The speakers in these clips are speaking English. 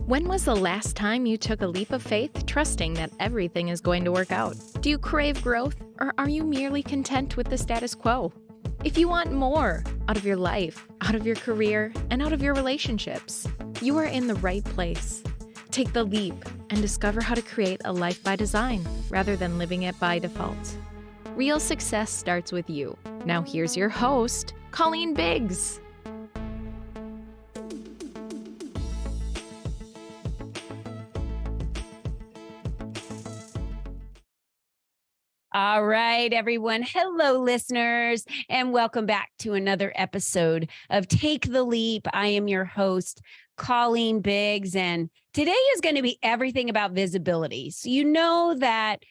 When was the last time you took a leap of faith, trusting that everything is going to work out? Do you crave growth, or are you merely content with the status quo? If you want more out of your life, out of your career, and out of your relationships, you are in the right place. Take the leap and discover how to create a life by design rather than living it by default. Real success starts with you. Now here's your host, Colleen Biggs. All right, everyone. Hello, listeners, and welcome back to another episode of Take the Leap. I am your host, Colleen Biggs, and today is going to be everything about visibility. So you know that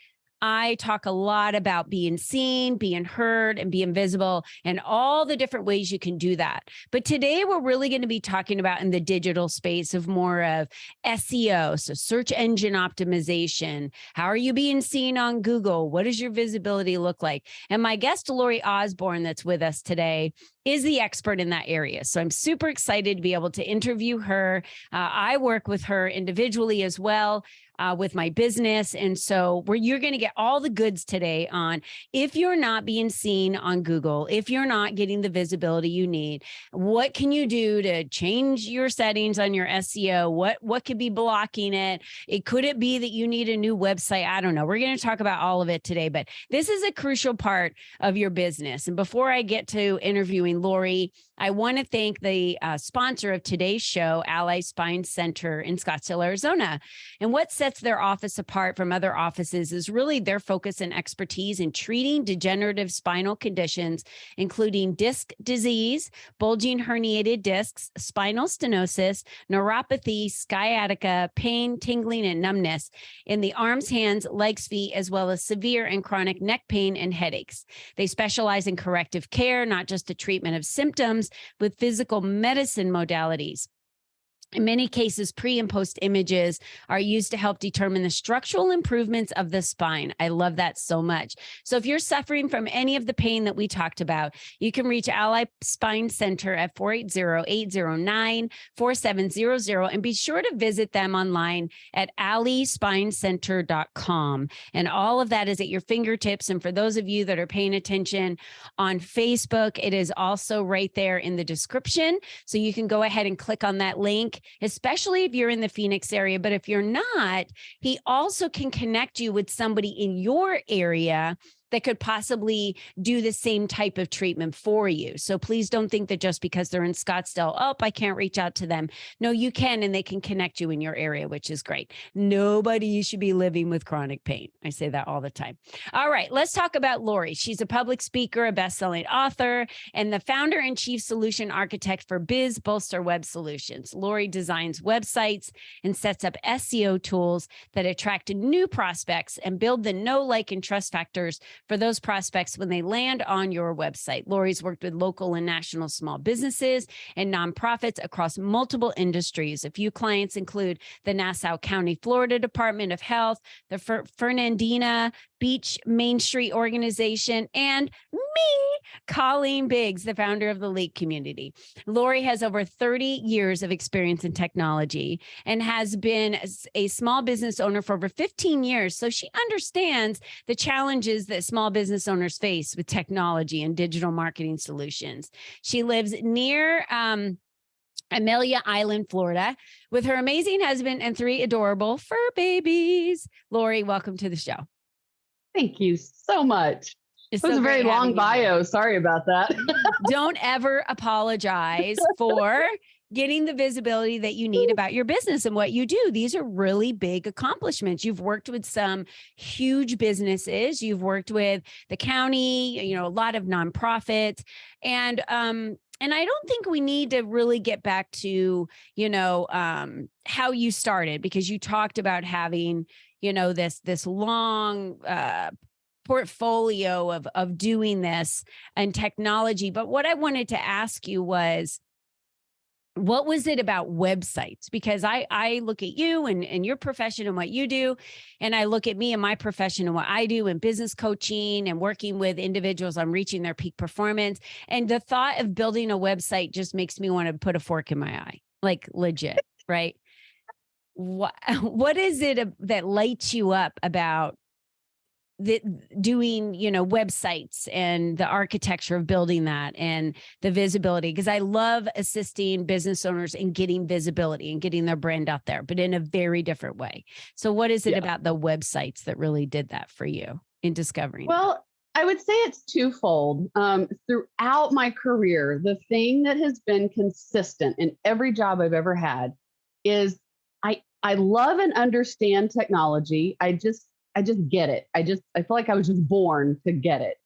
I talk a lot about being seen, being heard, and being visible, and all the different ways you can do that. But today we're really going to be talking about in the digital space of more of SEO, so search engine optimization. How are you being seen on Google? What does your visibility look like? And my guest, Lori Osborne, that's with us today, is the expert in that area. So I'm super excited to be able to interview her. I work with her individually as well. With my business. And so you're going to get all the goods today on if you're not being seen on Google, if you're not getting the visibility you need, what can you do to change your settings on your SEO? What could be blocking it? Could it be that you need a new website? I don't know. We're going to talk about all of it today, but this is a crucial part of your business. And before I get to interviewing Lori, I want to thank the sponsor of today's show, Ally Spine Center in Scottsdale, Arizona. And what sets their office apart from other offices is really their focus and expertise in treating degenerative spinal conditions, including disc disease, bulging herniated discs, spinal stenosis, neuropathy, sciatica, pain, tingling, and numbness in the arms, hands, legs, feet, as well as severe and chronic neck pain and headaches. They specialize in corrective care, not just the treatment of symptoms, with physical medicine modalities. In many cases, pre and post images are used to help determine the structural improvements of the spine. I love that so much. So if you're suffering from any of the pain that we talked about, you can reach Ally Spine Center at 480-809-4700 and be sure to visit them online at allyspinecenter.com. And all of that is at your fingertips. And for those of you that are paying attention on Facebook, it is also right there in the description. So you can go ahead and click on that link, especially if you're in the Phoenix area. But if you're not, he also can connect you with somebody in your area that could possibly do the same type of treatment for you. So please don't think that just because they're in Scottsdale, I can't reach out to them. No, you can, and they can connect you in your area, which is great. Nobody should be living with chronic pain. I say that all the time. All right, let's talk about Lori. She's a public speaker, a best-selling author, and the founder and chief solution architect for Biz Bolster Web Solutions. Lori designs websites and sets up SEO tools that attract new prospects and build the know, like, and trust factors for those prospects when they land on your website. Lori's worked with local and national small businesses and nonprofits across multiple industries. A few clients include the Nassau County, Florida Department of Health, the Fernandina Beach Main Street Organization, and me, Colleen Biggs, the founder of the Leak Community. Lori has over 30 years of experience in technology and has been a small business owner for over 15 years. So she understands the challenges that small business owners face with technology and digital marketing solutions. She lives near Amelia Island, Florida, with her amazing husband and 3 adorable fur babies. Lori, welcome to the show. Thank you so much. It was a very long bio. Sorry about that. Don't ever apologize for getting the visibility that you need about your business and what you do. These are really big accomplishments. You've worked with some huge businesses. You've worked with the county, a lot of nonprofits. And I don't think we need to really get back to, how you started, because you talked about having, this long portfolio of doing this and technology. But what I wanted to ask you was, what was it about websites? Because I look at you and your profession and what you do, and I look at me and my profession and what I do in business coaching and working with individuals on reaching their peak performance. And the thought of building a website just makes me want to put a fork in my eye, like legit, right? what is it that lights you up about doing, websites and the architecture of building that and the visibility? Because I love assisting business owners in getting visibility and getting their brand out there, but in a very different way. So what is it about the websites that really did that for you in discovering? Well, I would say it's twofold. Throughout my career, the thing that has been consistent in every job I've ever had is I love and understand technology. I just get it. I feel like I was just born to get it.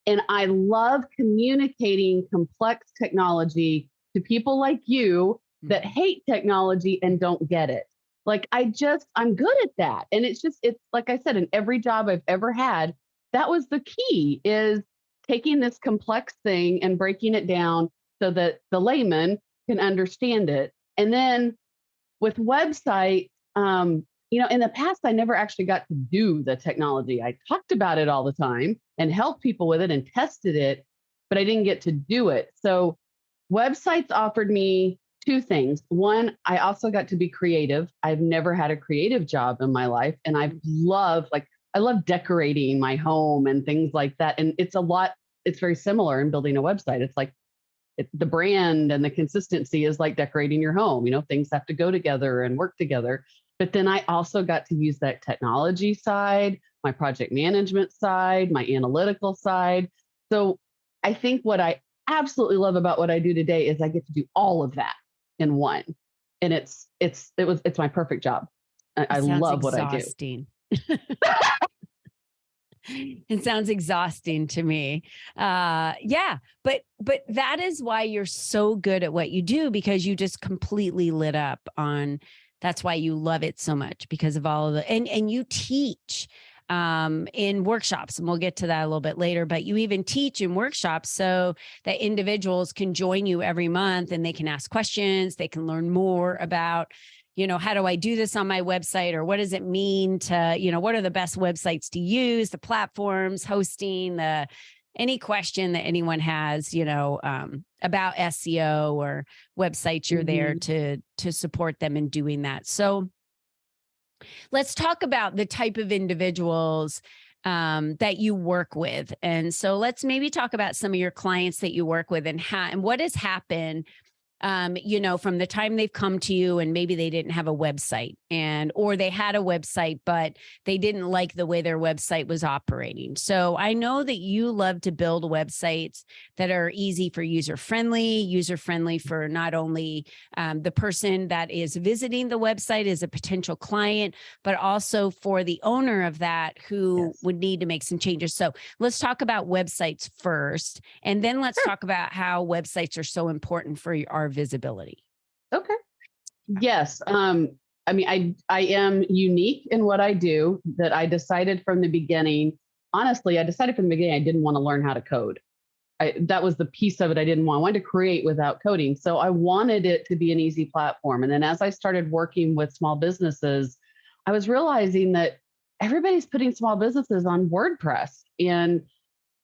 And I love communicating complex technology to people like you that hate technology and don't get it. Like I'm good at that. And it's like I said, in every job I've ever had, that was the key, is taking this complex thing and breaking it down so that the layman can understand it. And then with websites, in the past, I never actually got to do the technology. I talked about it all the time and helped people with it and tested it, but I didn't get to do it. So websites offered me two things. One, I also got to be creative. I've never had a creative job in my life. And I love decorating my home and things like that. And it's very similar in building a website. It's like the brand and the consistency is like decorating your home. Things have to go together and work together. But then I also got to use that technology side, my project management side, my analytical side. So I think what I absolutely love about what I do today is I get to do all of that in one. And it's my perfect job. I love what I do. It sounds exhausting to me. Yeah, but that is why you're so good at what you do, because you just completely lit up on. That's why you love it so much, because of all of and you teach in workshops, and we'll get to that a little bit later, but you even teach in workshops so that individuals can join you every month and they can ask questions, they can learn more about, how do I do this on my website? Or what does it mean to, what are the best websites to use, the platforms, hosting, any question that anyone has, about SEO or websites, you're there to support them in doing that. So let's talk about the type of individuals that you work with. And so let's maybe talk about some of your clients that you work with and what has happened from the time they've come to you and maybe they didn't have a website or they had a website, but they didn't like the way their website was operating. So I know that you love to build websites that are easy for user-friendly for not only the person that is visiting the website as a potential client, but also for the owner of that who would need to make some changes. So let's talk about websites first, and then let's talk about how websites are so important for our visibility. Okay. Yes. I am unique in what I do, that I decided from the beginning. Honestly, I decided from the beginning I didn't want to learn how to code. That was the piece of it I didn't want. I wanted to create without coding. So I wanted it to be an easy platform. And then as I started working with small businesses, I was realizing that everybody's putting small businesses on WordPress. And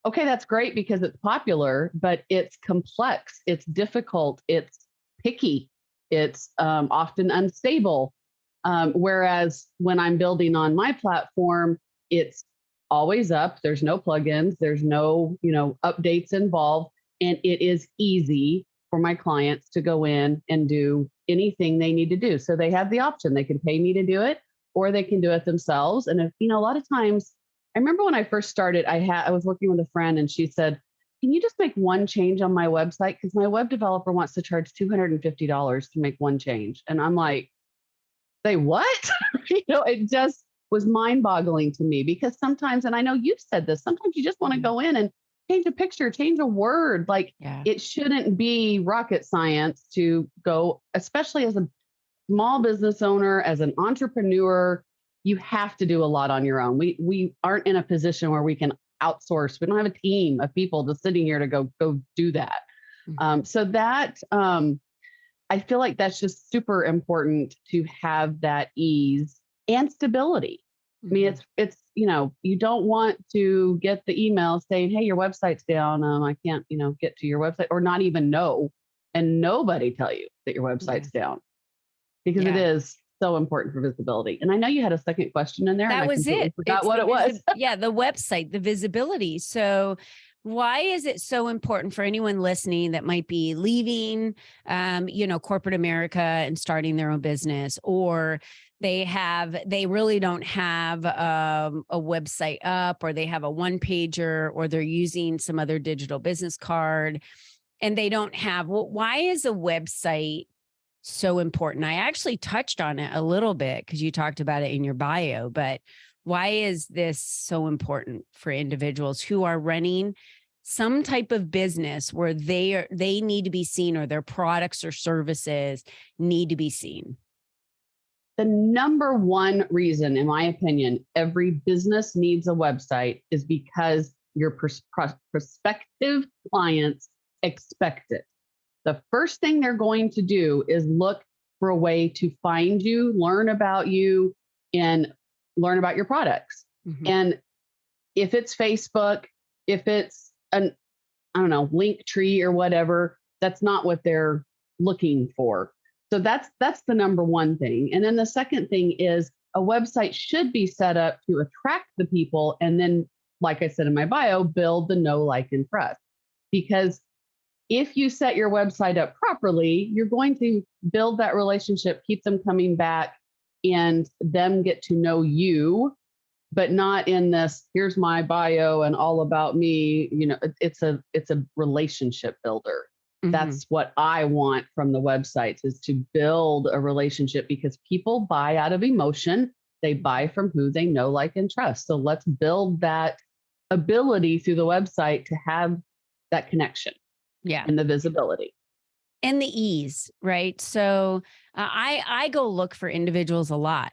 okay, that's great because it's popular, but it's complex, it's difficult, it's picky, it's often unstable. Whereas when I'm building on my platform, it's always up. There's no plugins, there's no, updates involved, and it is easy for my clients to go in and do anything they need to do. So they have the option. They can pay me to do it, or they can do it themselves. And if, a lot of times, I remember when I first started, I was working with a friend and she said, can you just make one change on my website? Because my web developer wants to charge $250 to make one change. And I'm like, say what? It just was mind boggling to me, because sometimes, and I know you've said this, sometimes you just want to go in and change a picture, change a word. It shouldn't be rocket science to go, especially as a small business owner, as an entrepreneur. You have to do a lot on your own. We aren't in a position where we can outsource. We don't have a team of people just sitting here to go do that. So that I feel like that's just super important, to have that ease and stability. I mean, it's you don't want to get the email saying, hey, your website's down. I can't, get to your website, or not even know, and nobody tell you that your website's down, because it is. so important for visibility. And I know you had a second question in there. That and was I completely it. forgot It's what the it was. Yeah, the website, the visibility. So why is it so important for anyone listening that might be leaving, corporate America and starting their own business, or they really don't have a website up, or they have a one pager, or they're using some other digital business card and they don't have, well, why is a website so important? I actually touched on it a little bit because you talked about it in your bio, but why is this so important for individuals who are running some type of business where they need to be seen, or their products or services need to be seen? The number one reason, in my opinion, every business needs a website is because your prospective clients expect it. The first thing they're going to do is look for a way to find you, learn about you, and learn about your products. Mm-hmm. And if it's Facebook, if it's link tree or whatever, that's not what they're looking for. So that's the number one thing. And then the second thing is a website should be set up to attract the people. And then, like I said in my bio, build the know, like, and trust. Because if you set your website up properly, you're going to build that relationship, keep them coming back, and them get to know you, but not in this, here's my bio and all about me. It's a relationship builder. Mm-hmm. That's what I want from the websites, is to build a relationship, because people buy out of emotion. They buy from who they know, like, and trust. So let's build that ability through the website to have that connection. Yeah. And the visibility. And the ease, right? So I go look for individuals a lot.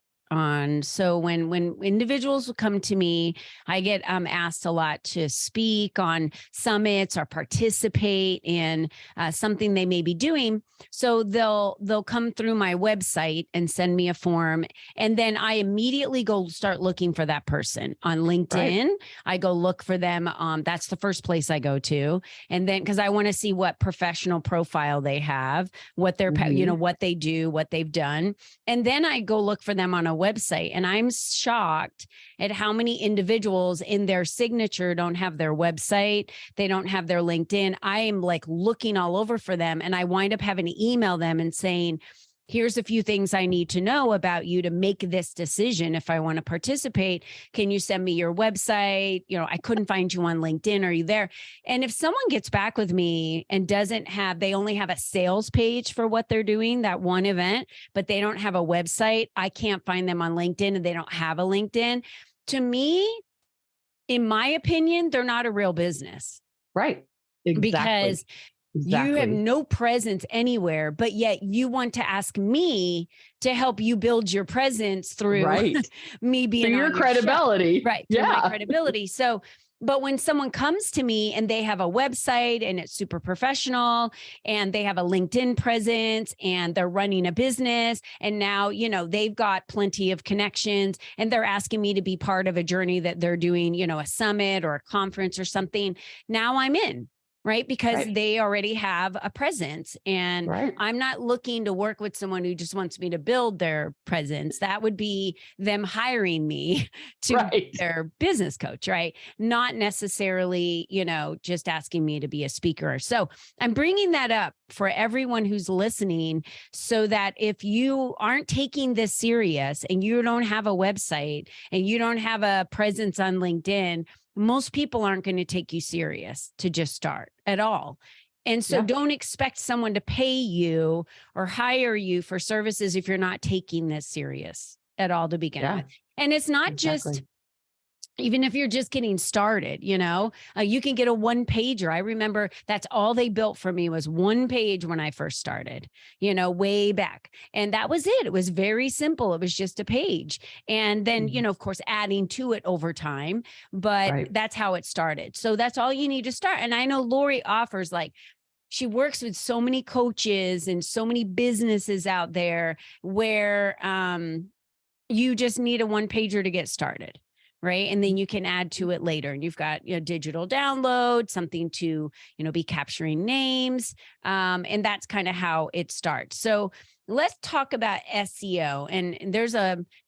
So when individuals come to me, I get asked a lot to speak on summits or participate in something they may be doing. So they'll come through my website and send me a form, and then I immediately go start looking for that person on LinkedIn. Right. I go look for them. That's the first place I go to, and then because I want to see what professional profile they have, what they're what they do, what they've done, and then I go look for them on a website. And I'm shocked at how many individuals in their signature don't have their website. They don't have their LinkedIn. I am like looking all over for them. And I wind up having to email them and saying, here's a few things I need to know about you to make this decision. If I want to participate, can you send me your website? I couldn't find you on LinkedIn. Are you there? And if someone gets back with me and they only have a sales page for what they're doing, that one event, but they don't have a website, I can't find them on LinkedIn, and they don't have a LinkedIn. To me, in my opinion, they're not a real business. Right. Exactly. Because you have no presence anywhere, but yet you want to ask me to help you build your presence through me being your credibility. Right. Through my credibility. So, but when someone comes to me and they have a website and it's super professional, and they have a LinkedIn presence, and they're running a business, and now, they've got plenty of connections, and they're asking me to be part of a journey that they're doing, a summit or a conference or something, now I'm in. Right. Because they already have a presence, and I'm not looking to work with someone who just wants me to build their presence. That would be them hiring me to be their business coach. Right. Not necessarily, just asking me to be a speaker. So I'm bringing that up for everyone who's listening, so that if you aren't taking this serious and you don't have a website and you don't have a presence on LinkedIn, most people aren't going to take you serious to just start at all. And so don't expect someone to pay you or hire you for services if you're not taking this serious at all to begin with. And it's not just, even if you're just getting started, you can get a one pager. I remember that's all they built for me was one page when I first started, way back. And that was it. It was very simple. It was just a page. And then, of course, adding to it over time, but that's how it started. So that's all you need to start. And I know Lori offers, she works with so many coaches and so many businesses out there where you just need a one pager to get started. Right. And then you can add to it later, and you've got digital download, something to, be capturing names. And that's kind of how it starts. So let's talk about SEO. And there's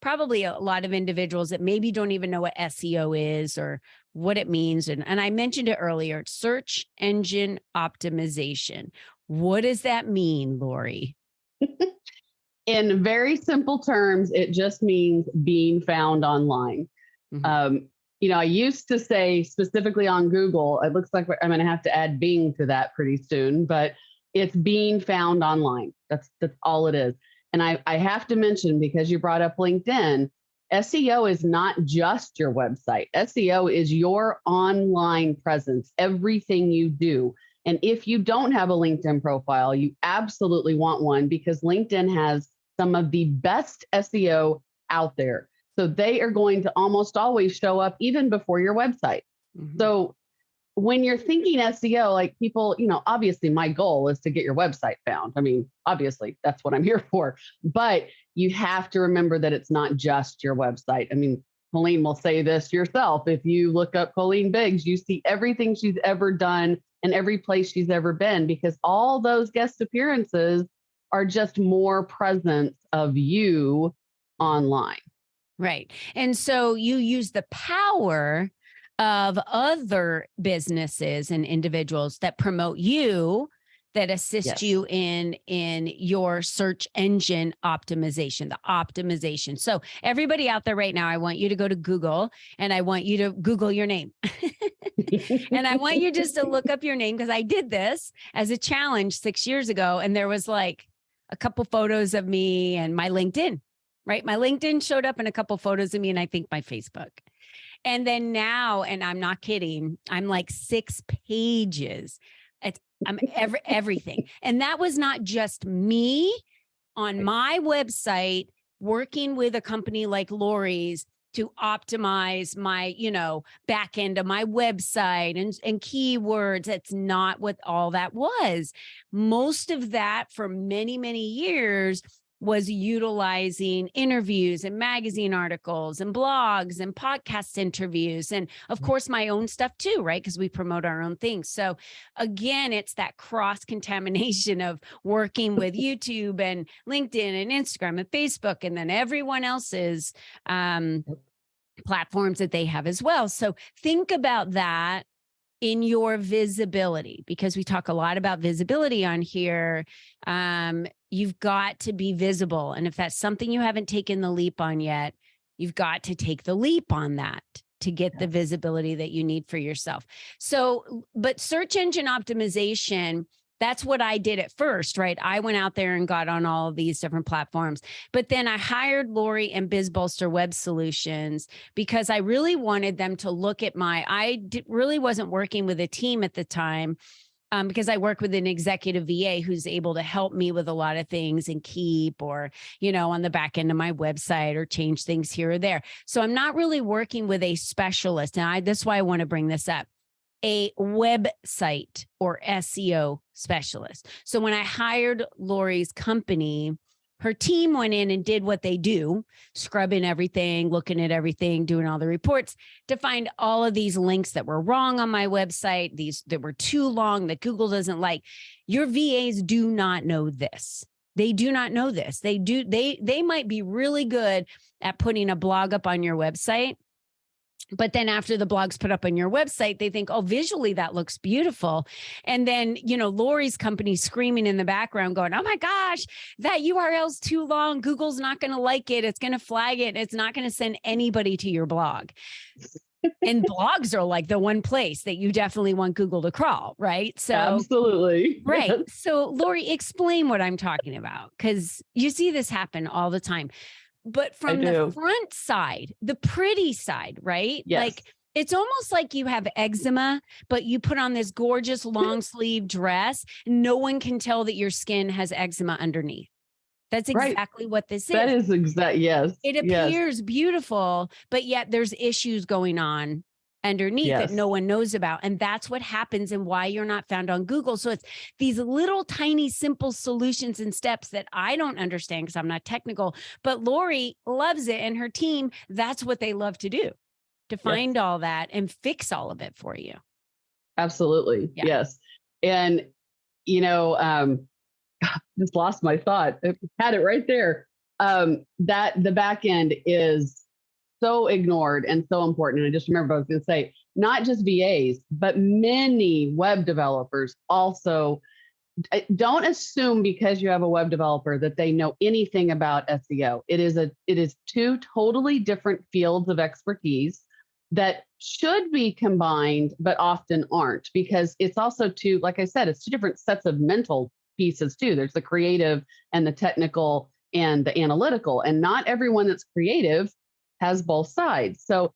probably a lot of individuals that maybe don't even know what SEO is or what it means. And I mentioned it earlier, search engine optimization. What does that mean, Lori? In very simple terms, it just means being found online. I used to say specifically on Google, it looks like I'm going to have to add Bing to that pretty soon, but it's being found online. That's all it is. And I have to mention, because you brought up LinkedIn, SEO is not just your website. SEO is your online presence, everything you do. And if you don't have a LinkedIn profile, you absolutely want one, because LinkedIn has some of the best SEO out there. So they are going to almost always show up even before your website. So when you're thinking SEO, like people, obviously my goal is to get your website found. I mean, obviously that's what I'm here for, but you have to remember that it's not just your website. I mean, Colleen will say this yourself. If you look up Colleen Biggs, you see everything she's ever done and every place she's ever been, because all those guest appearances are just more presence of you online. Right. And so you use the power of other businesses and individuals that promote you, that assist you in your search engine optimization, the optimization. So everybody out there right now, I want you to go to Google and I want you to Google your name. And I want you just to look up your name, because I did this as a challenge 6 years ago. And there was like a couple photos of me and my LinkedIn, right? My LinkedIn showed up in a couple photos of me, and I think my Facebook. And then now, and I'm not kidding, I'm like 6 pages. I'm everything. And that was not just me on my website working with a company like Lori's to optimize my, back end of my website and keywords. That's not what all that was. Most of that for many, many years was utilizing interviews and magazine articles and blogs and podcast interviews. And of course, my own stuff too, right? Because we promote our own things. So again, it's that cross-contamination of working with YouTube and LinkedIn and Instagram and Facebook, and then everyone else's platforms that they have as well. So think about that in your visibility, because we talk a lot about visibility on here. You've got to be visible. And if that's something you haven't taken the leap on yet, you've got to take the leap on that to get the visibility that you need for yourself. So, but search engine optimization, that's what I did at first, right? I went out there and got on all of these different platforms, but then I hired Lori and BizBolster Web Solutions because I really wanted them to look at really wasn't working with a team at the time. Because I work with an executive VA who's able to help me with a lot of things and keep, or, on the back end of my website, or change things here or there. So I'm not really working with a specialist. And that's why I want to bring this up. A website or SEO specialist. So when I hired Lori's company, her team went in and did what they do, scrubbing everything, looking at everything, doing all the reports to find all of these links that were wrong on my website, these that were too long, that Google doesn't like. Your VAs do not know this. They do not know this. They might be really good at putting a blog up on your website, but then after the blog's put up on your website, they think, oh, visually that looks beautiful. And then, Lori's company screaming in the background going, oh my gosh, that URL's too long. Google's not going to like it. It's going to flag it. It's not going to send anybody to your blog. And blogs are like the one place that you definitely want Google to crawl, right? So absolutely. Right. Yes. So Lori, explain what I'm talking about, because you see this happen all the time. But from the front side, the pretty side, right? Yes. Like it's almost like you have eczema, but you put on this gorgeous long sleeve dress. No one can tell that your skin has eczema underneath. That's exactly what this is. That is yes. It appears beautiful, but yet there's issues going on underneath that no one knows about. And that's what happens and why you're not found on Google. So it's these little tiny, simple solutions and steps that I don't understand because I'm not technical, but Lori loves it. And her team, that's what they love to do, to find all that and fix all of it for you. Absolutely. Yeah. Yes. And, just lost my thought. I had it right there. That the back end is so ignored and so important. And I just remember I was going to say, not just VAs, but many web developers also don't assume because you have a web developer that they know anything about SEO. It is two totally different fields of expertise that should be combined, but often aren't, because it's also two, like I said, it's two different sets of mental pieces too. There's the creative and the technical and the analytical, and not everyone that's creative has both sides. So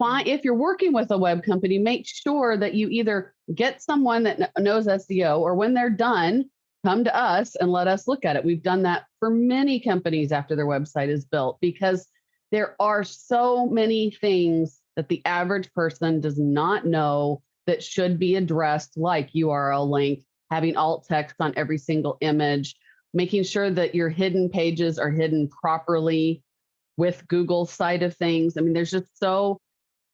if you're working with a web company, make sure that you either get someone that knows SEO, or when they're done, come to us and let us look at it. We've done that for many companies after their website is built, because there are so many things that the average person does not know that should be addressed, like URL link, having alt text on every single image, making sure that your hidden pages are hidden properly with Google's side of things. I mean, there's just so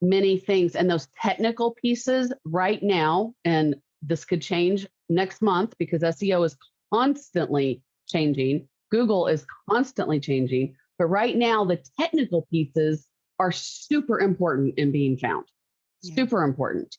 many things, and those technical pieces right now, and this could change next month because SEO is constantly changing. Google is constantly changing, but right now the technical pieces are super important in being found. Super important.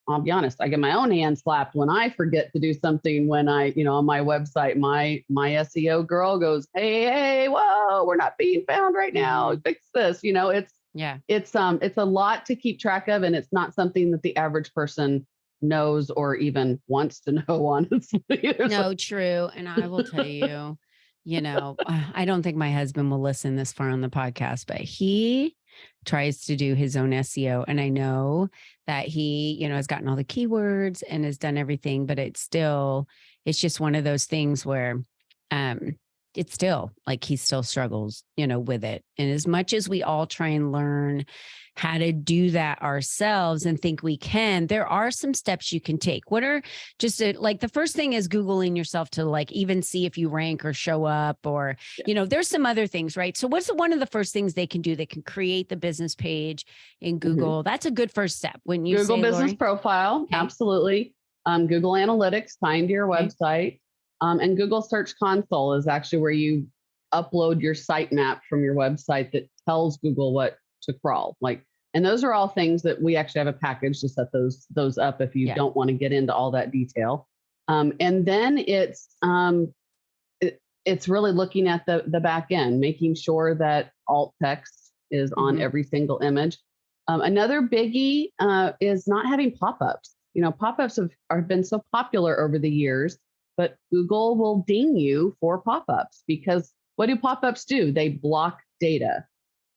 I'll be honest, I get my own hand slapped when I forget to do something when on my website, my SEO girl goes, hey, whoa, we're not being found right now. Fix this. It's a lot to keep track of, and it's not something that the average person knows or even wants to know, honestly. No, true. And I will tell you, I don't think my husband will listen this far on the podcast, but he tries to do his own SEO. And I know that he, has gotten all the keywords and has done everything, but it's just one of those things where, it's still like he still struggles, with it. And as much as we all try and learn how to do that ourselves and think we can, there are some steps you can take. What are the first thing is Googling yourself to even see if you rank or show up, or, there's some other things, right? So what's one of the first things they can do? They can create the business page in Google. Mm-hmm. That's a good first step. When you Google say, business Lori? profile, okay. Absolutely. Google Analytics, tying to your website. And Google Search Console is actually where you upload your sitemap from your website that tells Google what to crawl. And those are all things that we actually have a package to set those up if you don't want to get into all that detail. And then it's really looking at the back end, making sure that alt text is on every single image. Another biggie is not having pop-ups. Pop-ups have been so popular over the years, but Google will ding you for pop-ups, because what do pop-ups do? They block data.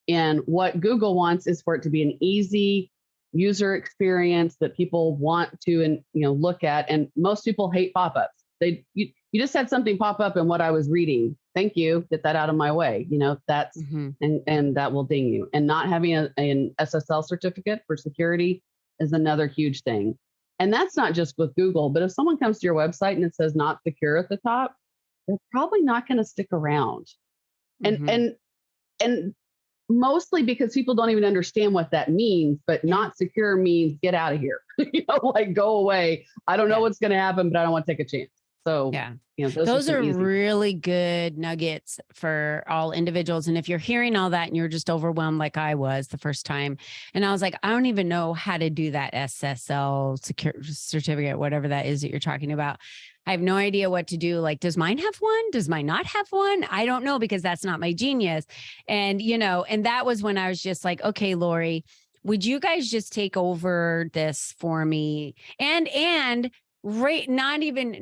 And what Google wants is for it to be an easy user experience that people want to look at. And most people hate pop-ups. You just had something pop up in what I was reading. Thank you. Get that out of my way. That's and that will ding you. And not having an SSL certificate for security is another huge thing. And that's not just with Google, but if someone comes to your website and it says not secure at the top, they're probably not going to stick around. And mostly because people don't even understand what that means, but not secure means get out of here, go away. I don't know what's going to happen, but I don't want to take a chance. So those are really good nuggets for all individuals. And if you're hearing all that and you're just overwhelmed, like I was the first time, and I was like, I don't even know how to do that SSL secure certificate, whatever that is that you're talking about. I have no idea what to do. Does mine have one? Does mine not have one? I don't know, because that's not my genius. And, and that was when I was just like, okay, Lori, would you guys just take over this for me? And right, not even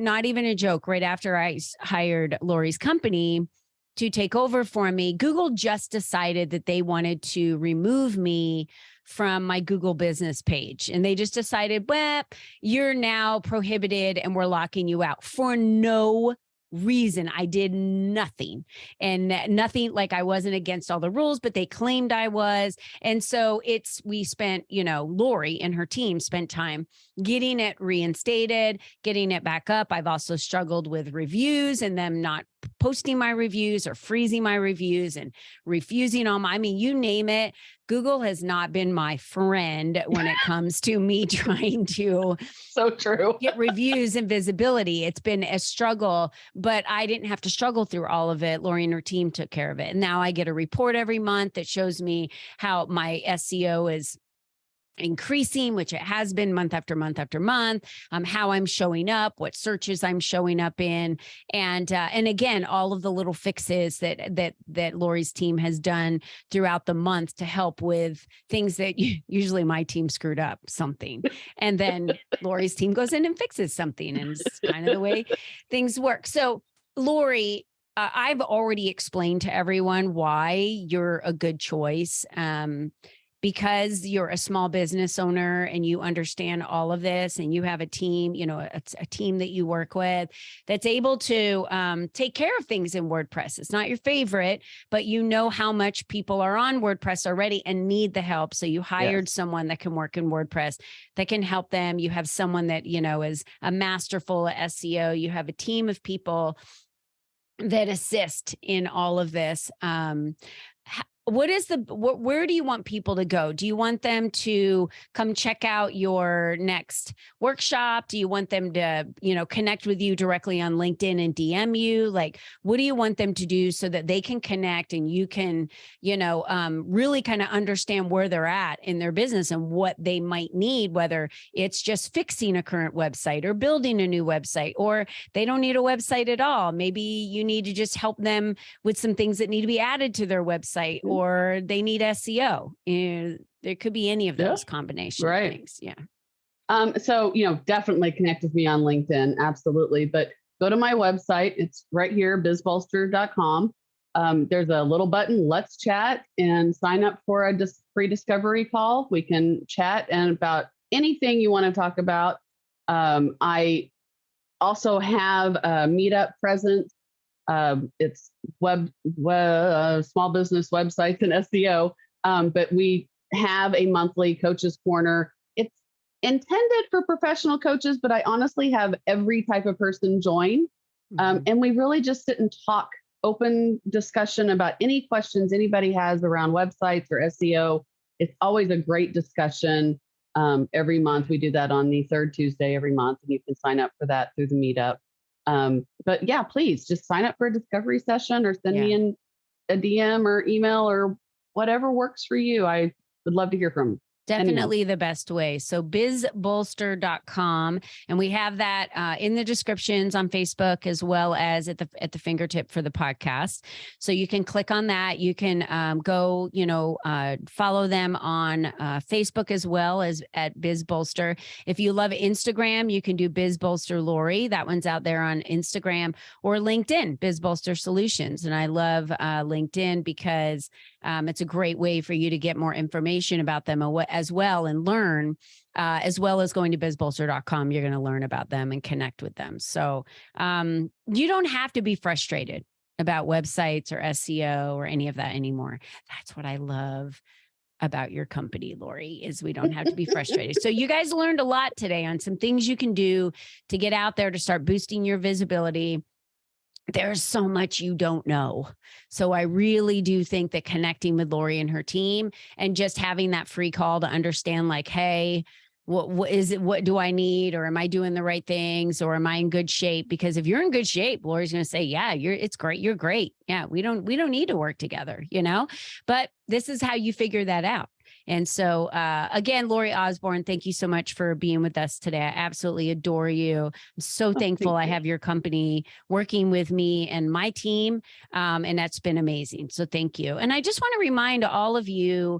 a joke. Right after I hired Lori's company to take over for me, Google just decided that they wanted to remove me from my Google business page. And they just decided, well, you're now prohibited and we're locking you out for no reason. I did nothing, and nothing, I wasn't against all the rules, but they claimed I was. And so we spent, Lori and her team spent time getting it reinstated, getting it back up. I've also struggled with reviews and them not posting my reviews or freezing my reviews and refusing them. I mean, you name it. Google has not been my friend when it comes to me trying to So true. get reviews and visibility. It's been a struggle, but I didn't have to struggle through all of it. Lori and her team took care of it. And now I get a report every month that shows me how my SEO is increasing, which it has been month after month after month, how I'm showing up, what searches I'm showing up in. And again, all of the little fixes that Lori's team has done throughout the month to help with things that usually my team screwed up something. And then Lori's team goes in and fixes something. And it's kind of the way things work. So Lori, I've already explained to everyone why you're a good choice. Because you're a small business owner and you understand all of this and you have a team, a team that you work with that's able to take care of things in WordPress. It's not your favorite, but you know how much people are on WordPress already and need the help. So you hired someone that can work in WordPress that can help them. You have someone that, is a masterful at SEO. You have a team of people that assist in all of this. Where do you want people to go? Do you want them to come check out your next workshop? Do you want them to, connect with you directly on LinkedIn and DM you? Like, what do you want them to do so that they can connect and you can, really kind of understand where they're at in their business and what they might need, whether it's just fixing a current website or building a new website, or they don't need a website at all. Maybe you need to just help them with some things that need to be added to their website, or they need SEO. There could be any of those combination things. Yeah. So, definitely connect with me on LinkedIn. Absolutely. But go to my website. It's right here, bizbolster.com. There's a little button, let's chat, and sign up for a free discovery call. We can chat and about anything you want to talk about. I also have a meetup present. It's small business websites and SEO. But we have a monthly coaches corner. It's intended for professional coaches, but I honestly have every type of person join. And we really just sit and talk, open discussion about any questions anybody has around websites or SEO. It's always a great discussion. Every month we do that on the third Tuesday every month, and you can sign up for that through the meetup. But yeah, please just sign up for a discovery session or send me in a DM or email or whatever works for you. I would love to hear from Definitely the best way. So bizbolster.com. And we have that in the descriptions on Facebook as well as at the fingertip for the podcast. So you can click on that. You can go, follow them on Facebook as well as at bizbolster. If you love Instagram, you can do bizbolster Lori. That one's out there on Instagram, or LinkedIn, bizbolster solutions. And I love LinkedIn because it's a great way for you to get more information about them as well and learn, as well as going to bizbolster.com. You're going to learn about them and connect with them. So you don't have to be frustrated about websites or SEO or any of that anymore. That's what I love about your company, Lori, is we don't have to be frustrated. So you guys learned a lot today on some things you can do to get out there to start boosting your visibility. There's so much you don't know. So I really do think that connecting with Lori and her team and just having that free call to understand, like, hey, what is it? What do I need? Or am I doing the right things? Or am I in good shape? Because if you're in good shape, Lori's going to say, yeah, it's great. You're great. Yeah, we don't need to work together, but this is how you figure that out. And so, again, Lori Osborne, thank you so much for being with us today. I absolutely adore you. I'm so thankful I have your company working with me and my team. And that's been amazing. So thank you. And I just want to remind all of you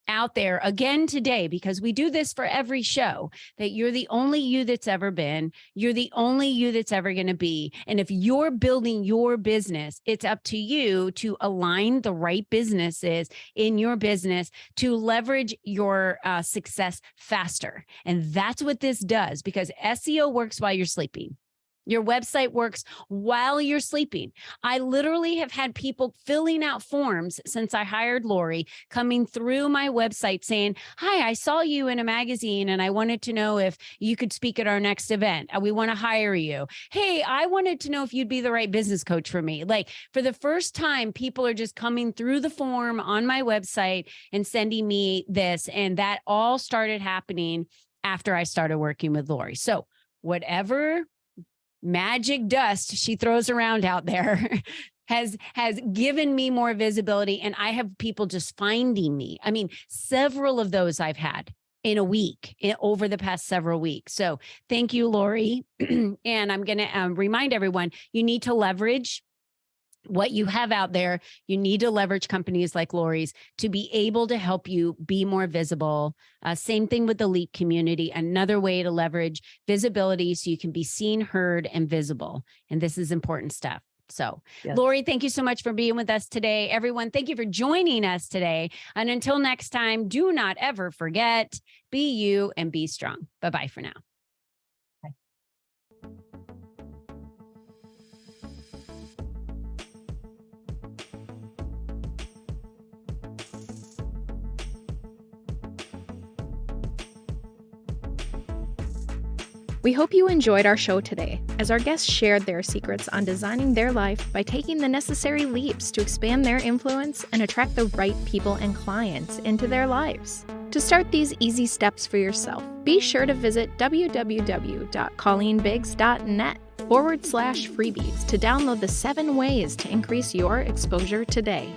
out there again today, because we do this for every show, that you're the only you that's ever been. You're the only you that's ever going to be. And if you're building your business, it's up to you to align the right businesses in your business to leverage your success faster. And that's what this does, because SEO works while you're sleeping. Your website works while you're sleeping. I literally have had people filling out forms since I hired Lori, coming through my website saying, hi, I saw you in a magazine and I wanted to know if you could speak at our next event. We want to hire you. Hey, I wanted to know if you'd be the right business coach for me. Like, for the first time, people are just coming through the form on my website and sending me this. And that all started happening after I started working with Lori. So whatever magic dust she throws around out there has given me more visibility, and I have people just finding me. I mean, several of those I've had in a week, over the past several weeks. So thank you, Lori. And I'm going to remind everyone, you need to leverage what you have out there. You need to leverage companies like Lori's to be able to help you be more visible. Same thing with the LEAP community. Another way to leverage visibility so you can be seen, heard, and visible. And this is important stuff. So, yes. Lori, thank you so much for being with us today. Everyone, thank you for joining us today. And until next time, do not ever forget, be you and be strong. Bye-bye for now. We hope you enjoyed our show today, as our guests shared their secrets on designing their life by taking the necessary leaps to expand their influence and attract the right people and clients into their lives. To start these easy steps for yourself, be sure to visit www.colleenbiggs.net/freebies to download the 7 ways to increase your exposure today.